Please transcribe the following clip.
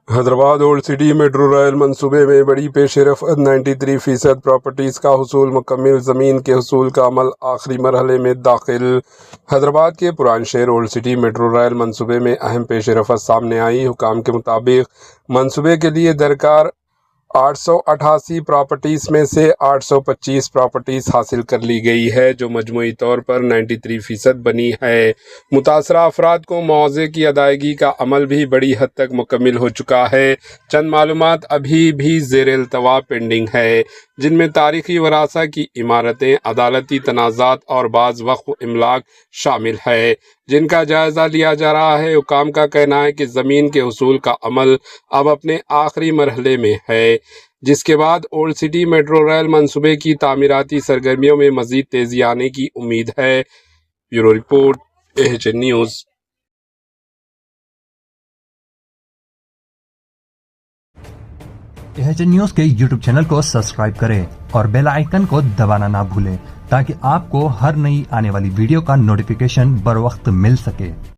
Hyderabad old city metro rail منصوبے میں بڑی پیش رفت 93% پراپرٹیز کا حصول مکمل زمین کے حصول کا عمل آخری مرحلے میں داخل حیدرآباد کے پران شہر اولڈ سٹی میٹرو ریل منصوبے میں اہم پیش رفت سامنے آئی۔ حکام کے مطابق منصوبے کے لیے درکار 888 پراپرٹیز میں سے 825 پراپرٹیز حاصل کر لی گئی ہے، جو مجموعی طور پر 93% بنی ہے۔ متاثرہ افراد کو معاوضے کی ادائیگی کا عمل بھی بڑی حد تک مکمل ہو چکا ہے۔ چند معلومات ابھی بھی زیر التواء پینڈنگ ہے، جن میں تاریخی وراثہ کی عمارتیں، عدالتی تنازعات اور بعض وقف املاک شامل ہے، جن کا جائزہ لیا جا رہا ہے۔ حکام کا کہنا ہے کہ زمین کے حصول کا عمل اب اپنے آخری مرحلے میں ہے، جس کے بعد اولڈ سٹی میٹرو ریل منصوبے کی تعمیراتی سرگرمیوں میں مزید تیزی آنے کی امید ہے۔ Bureau report AHN news. AHN news کے YouTube چینل کو سبسکرائب کریں اور بیل آئیکن کو دبانا نہ بھولیں تاکہ آپ کو ہر نئی آنے والی ویڈیو کا نوٹیفیکیشن بر وقت مل سکے۔